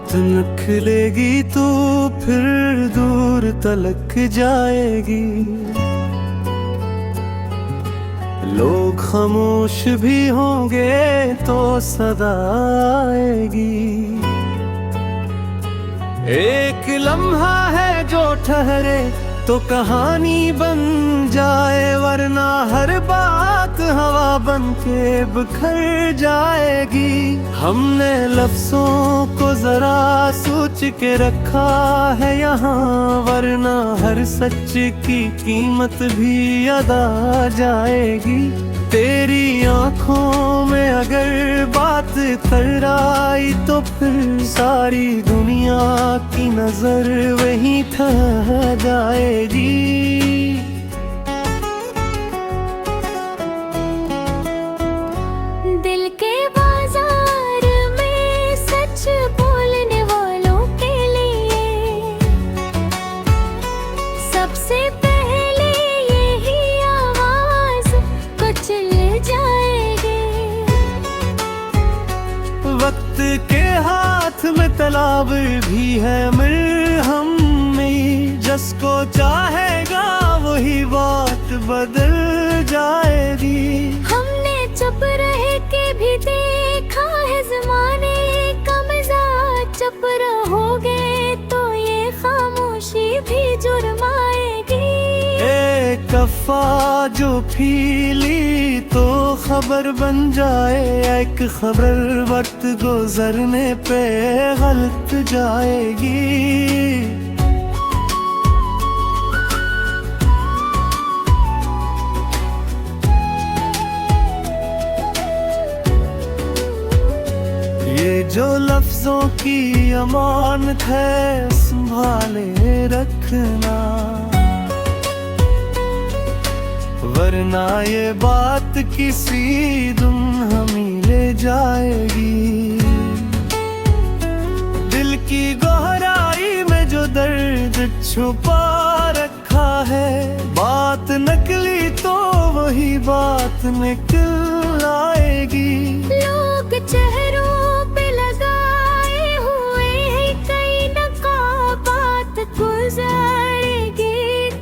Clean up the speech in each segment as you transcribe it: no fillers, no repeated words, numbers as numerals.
बात निकलेगी तो फिर दूर तलक जाएगी। लोग खामोश भी होंगे तो सदा आएगी। एक लम्हा है जो ठहरे तो कहानी बन जाए, वरना हर बात हवा बन के बिखर जाएगी। हमने लफ्जों को जरा सोच के रखा है यहाँ, वरना हर सच की कीमत भी अदा जाएगी। तेरी आंखों में अगर बात कर आई तो फिर सारी दुनिया की नजर वहीं ठहर जाएगी। दिल के बाजार में सच बोलने वालों के लिए सबसे पहले यही आवाज कुचल जाएगी। वक्त के हाथ में तलावर भी है मरहम में, जिसको चाहेगा वही बात बदल जाएगी। हमने चुप रह के भी देखा है ज़माने का मिजाज, चुप रहोगे तो ये खामोशी भी जुर्माएगी। एक कफ़ा जो पीली तो खबर बन जाए, एक खबर वक्त गुजरने पे गलत जाएगी। ये जो लफ्जों की अमानत है संभाले रखना, वरना ये बात किसी दिन हमें ले जाएगी। दिल की गहराई में जो दर्द छुपा रखा है, बात नकली तो वही बात निकल आएगी। लोग चेहरों पे लगाए हुए हैं कई नकाब, बात गुजरेगी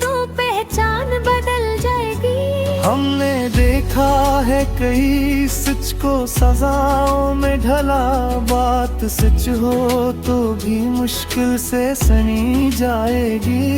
तो पहचान बदल जाएगी। हमने देखा है कई सच को सजाओं में ढला, बात सच हो तो भी मुश्किल से सनी जाएगी।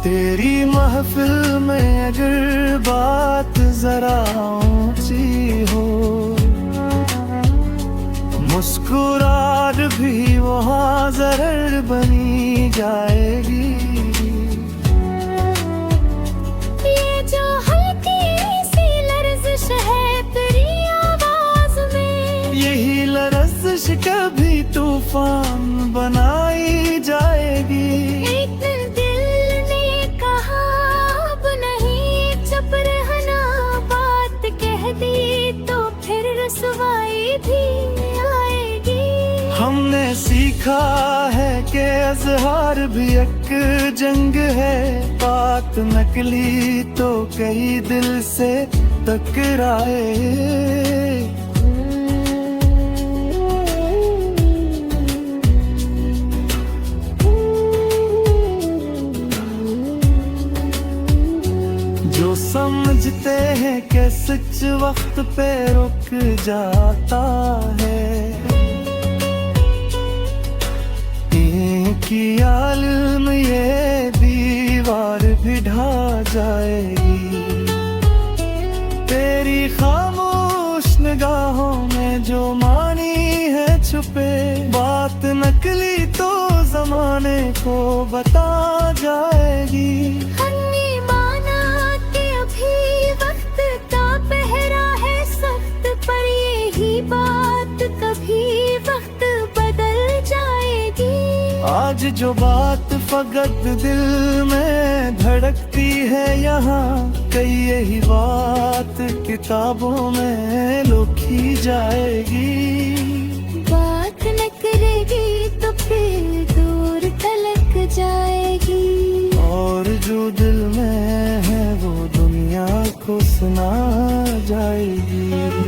तेरी महफिल में अगर बात जरा ऊंची हो, मुस्कुराहट भी वहाँ जहर बनी जाएगी। ये जो हल्की सी लर्ज़िश है तेरी आवाज में, यही लर्ज़िश कभी तूफान बनाई जाएगी। एक दिल ने कहा अब नहीं चुप रहना, बात कह दी तो फिर रसवाई भी आएगी। हमने सीखा है कि इज़हार भी एक जंग है, बात नकली तो कई दिल से टकराए। जो समझते हैं कि सच वक्त पे रुक जाता है, की आलम ये दीवार भी ढा जाएगी। तेरी खामोश निगाहों में जो मानी है छुपे, बात नकली तो जमाने को बता जाएगी। हमने माना कि अभी वक्त का पहरा है सख्त, पर यही बात कभी वक्त बदल जाएगी। आज जो बात फकत दिल में धड़कती है यहाँ, कई यही बात किताबों में लिखी जाएगी। बात न करेगी तो फिर दूर तलक जाएगी, और जो दिल में है वो दुनिया को सुना जाएगी।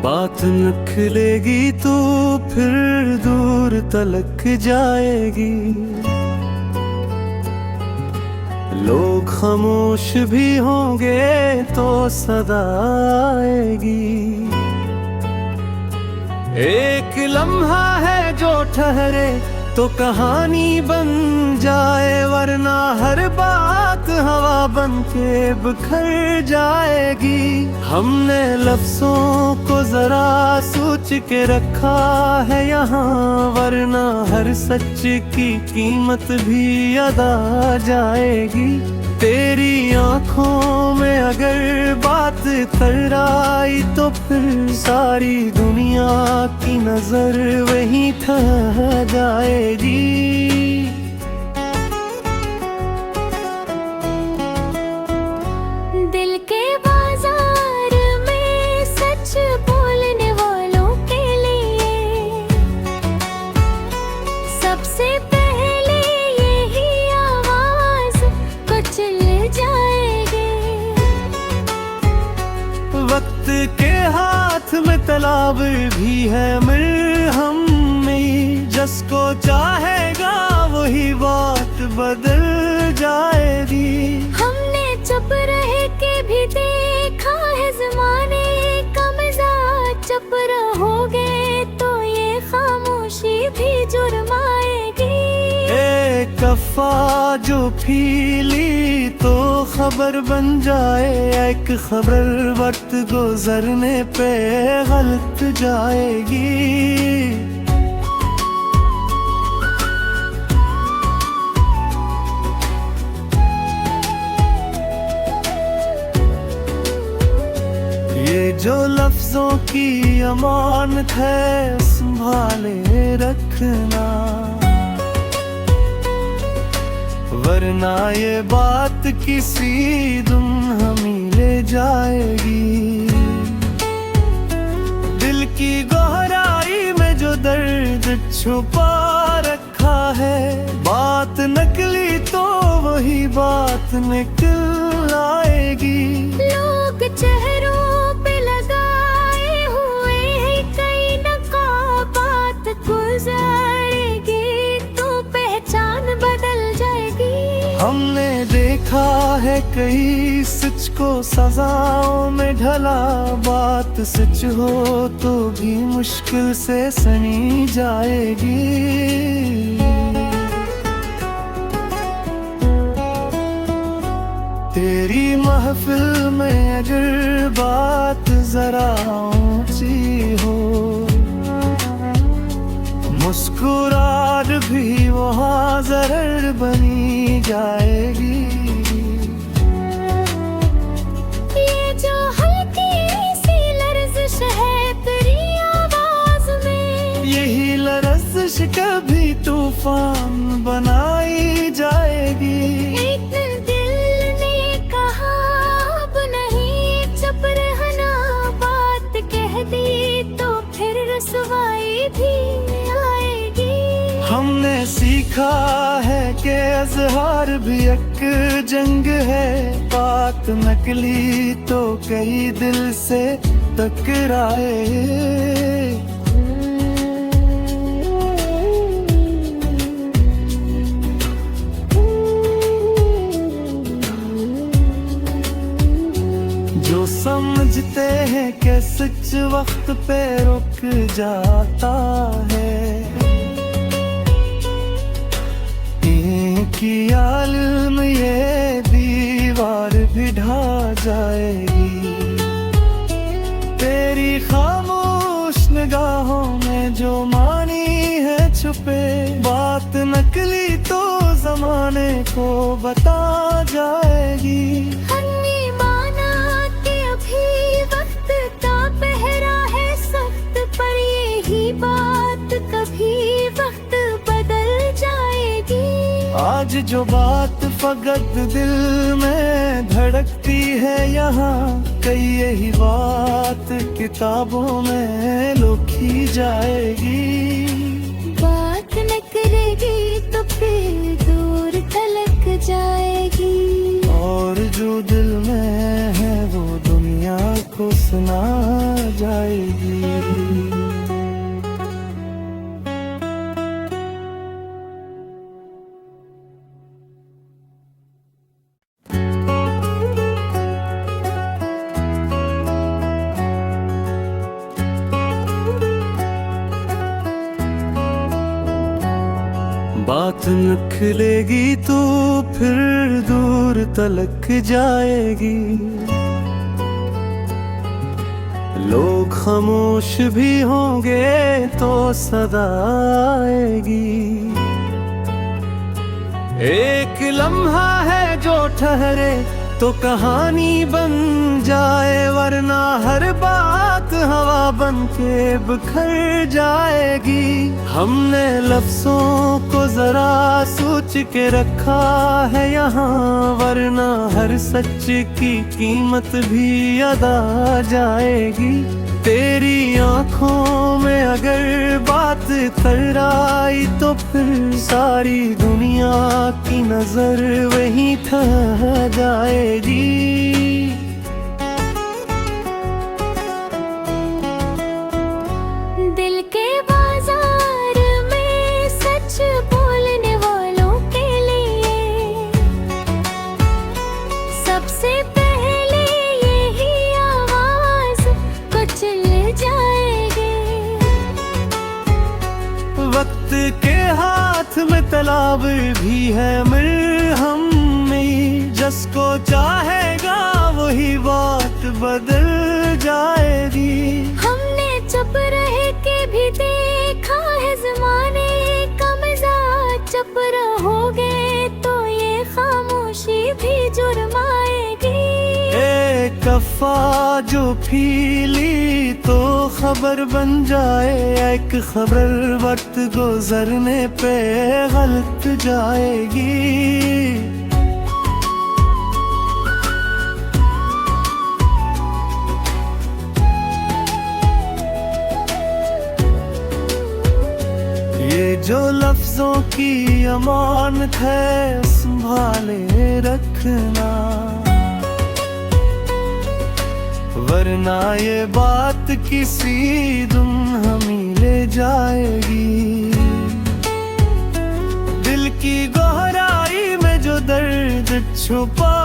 बात निकलेगी तो फिर दूर तलक जाएगी। लोग खामोश भी होंगे तो सदा आएगी। एक लम्हा है जो ठहरे तो कहानी बन जाए, वरना हर बात हवा बन के बिखर जाएगी। हमने लफ्जों को जरा सोच के रखा है यहाँ, वरना हर सच की कीमत भी अदा जाएगी। तेरी आंखों में अगर बात तर आई तो फिर सारी दुनिया की नजर वहीं ठहर जाएगी। दिल के बाजार में सच बोलने वालों के लिए सबसे पहले यही आवाज कुचल जाएगी। वक्त के हाथ में तलाब भी है मरहम में, जिसको चाहेगा वही बात बदल जाएगी। हमने चुप रह के भी देखा है ज़माने का मिजाज, चुप रहोगे तो ये खामोशी भी जुर्माएगी। एक कफ़ा जो पीली तो खबर बन जाए, एक खबर वक्त गुजरने पे गलत जाएगी। ये जो लफ्जों की अमानत है संभाले रखना, वरना ये बात किसी दिन हमें ले जाएगी। दिल की गहराई में जो दर्द छुपा रखा है, बात नकली तो वही बात निकल आएगी। लोग चेहरों पे लगाए हुए हैं कई नकाबात, गुजरेगी तो पहचान बदल जाएगी। हमने देखा है कई सच को सजाओं में ढला, बात सच हो तो भी मुश्किल से सनी जाएगी। तेरी महफिल में अगर बात जरा ऊंची हो, मुस्कुराहट भी वहाँ जरर बनी जाएगी। ये जो हल्की सी लर्ज़िश है तेरी आवाज में, यही लर्ज़िश कभी तूफान बनाई जाएगी। एक दिल ने कहा अब नहीं चुप रहना, बात कह दी तो फिर रसवाई भी आएगी। हमने सीखा है कि अज़हार भी एक जंग है, बात नकली तो कई दिल से टकराए। जो समझते हैं कि सच वक्त पे रुक जाता है, की आलम ये दीवार भी ढा जाएगी। तेरी खामोश निगाहों में जो मानी है छुपे, बात नकली तो जमाने को बता जाएगी। हमने माना कि अभी वक्त का पहरा है सख्त, पर यही बात कभी वक्त बदल जाएगी। आज जो बात फकत दिल में धड़कती है यहाँ, कई यही बात किताबों में लिखी जाएगी। बात न करेगी तो फिर दूर तलक जाएगी, और जो दिल में है वो दुनिया दुनिया को सुना जाएगी। बात निकलेगी तो फिर दूर तलक जाएगी, लोग खामोश भी होंगे तो सदा आएगी। एक लम्हा है जो ठहरे तो कहानी बन जाए, वरना हर बात हवा बन के बिखर जाएगी। हमने लफ्जों को जरा सोच के रखा है यहाँ, वरना हर सच की कीमत भी अदा जाएगी। तेरी आंखों में अगर बात कर आई तो फिर सारी दुनिया की नजर वहीं ठहर जाएगी। दिल के बाजार में सच बोलने वालों के लिए सबसे पहले यही आवाज कुचल जाएगी। वक्त के हाथ में तलाब भी है मरहम में, जिसको चाहेगा वही बात बदल जाएगी। हमने चुप रह के भी देखा है ज़माने का मिजाज, चुप रहोगे तो ये खामोशी भी जुर्माएगी। एक कफ़ा जो पीली तो खबर बन जाए, एक खबर वक्त गुजरने पे गलत जाएगी। ये जो लफ्जों की अमानत है संभाले रखना, वरना ये बात किसी दिन हमें ले जाएगी। दिल की गहराई में जो दर्द छुपा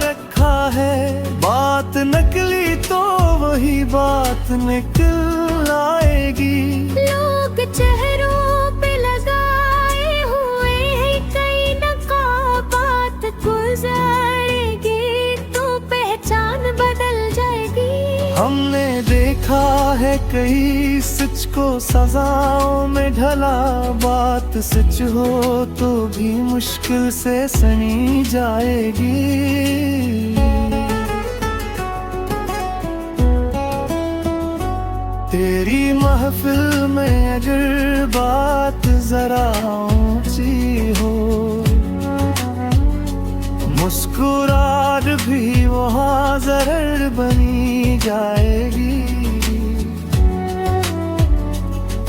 रखा है, बात नकली तो वही बात निकल आएगी। लोग चेहरों पे लगाए हुए हैं कई नकाबात, गुजरेगी तो पहचान बदल जाएगी। हमने देखा है कई सच को सजाओं में ढला, बात सच हो तो भी मुश्किल से सनी जाएगी। तेरी महफिल में अगर बात जरा ऊंची हो, मुस्कुराहट भी वहाँ जहर बनी जाएगी।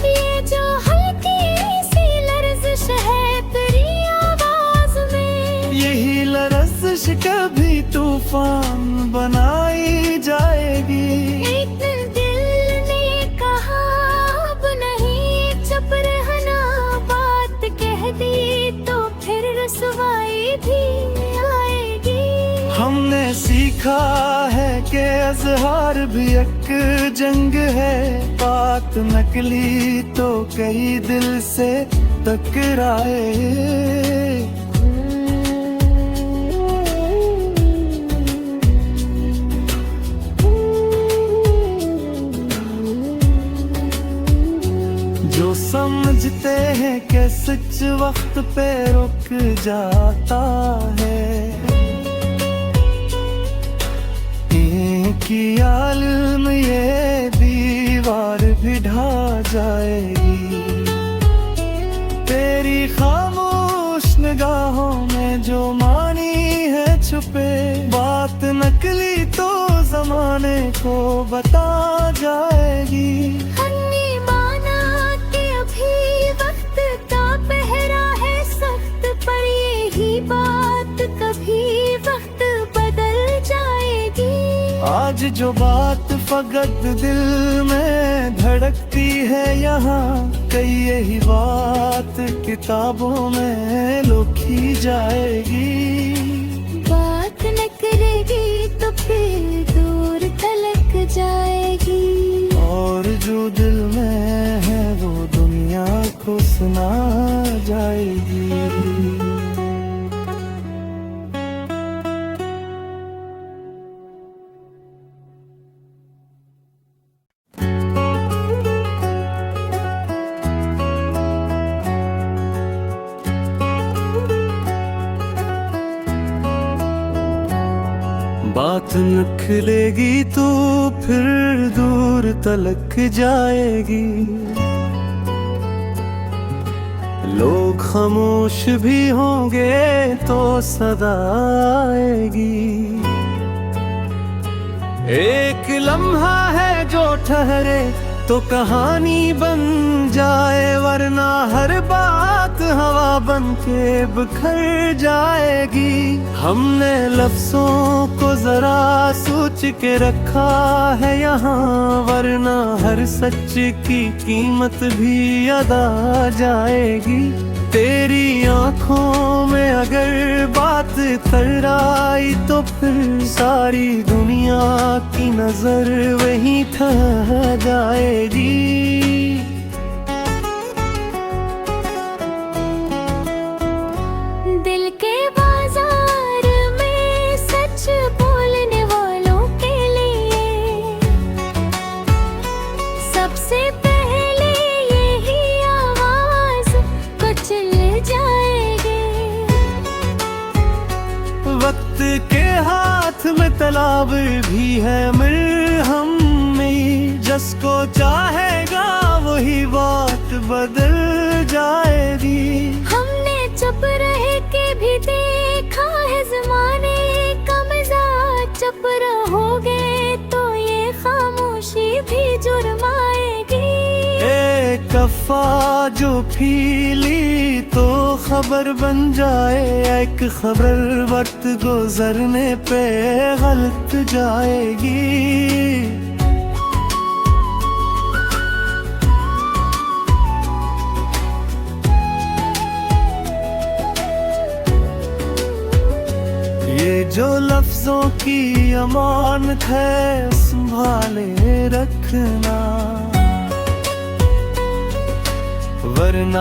ये जो हल्की सी लर्ज़िश है तेरी आवाज में, यही लरज़िश कभी तूफान बनाई जाएगी। एक दिल ने कहा अब नहीं चुप रहना, बात कह दी तो फिर रसवाई भी आएगी। हमने सीखा है कि इज़हार भी एक जंग है, बात नकली तो कई दिल से टकराए। जो समझते हैं कि सच वक्त पे रुक जाता है, की आलम ये दीवार भी ढा जाएगी। तेरी खामोश निगाहों में जो मानी है छुपे, बात नकली तो जमाने को बता जाएगी। हमने माना कि अभी वक्त का पहरा है सख्त, पर यही बात कभी वक्त बदल जाएगी। आज जो बात फकत दिल में धड़कती है यहाँ, कई यही बात किताबों में लिखी जाएगी। बात न करेगी तो फिर दूर तलक जाएगी, और जो दिल में है वो दुनिया को सुना जाएगी। बात निकलेगी तो फिर दूर तलक जाएगी। लोग खामोश भी होंगे तो सदा आएगी। एक लम्हा है जो ठहरे तो कहानी बन जाए, वरना हर बात हवा बन के बिखर जाएगी। हमने लफ्जों को जरा सोच के रखा है यहाँ, वरना हर सच की कीमत भी अदा जाएगी। तेरी आंखों में अगर बात तर आई तो फिर सारी दुनिया की नजर वहीं ठहर जाएगी। दिल के बाजार में सच बोलने वालों के लिए सबसे पहले यही आवाज कुचल जाएगी। वक्त के हाथ में तलाब भी है मरहम में, जिसको चाहेगा वही बात बदल जाएगी। हमने चुप रह के भी देखा है ज़माने का मिजाज, चुप रहोगे तो ये खामोशी भी जुर्माएगी। एक कफ़ा जो पीली तो खबर बन जाए, एक खबर वक्त गुजरने पे गलत जाएगी। ये जो लफ्जों की अमानत है संभाले रखना, वरना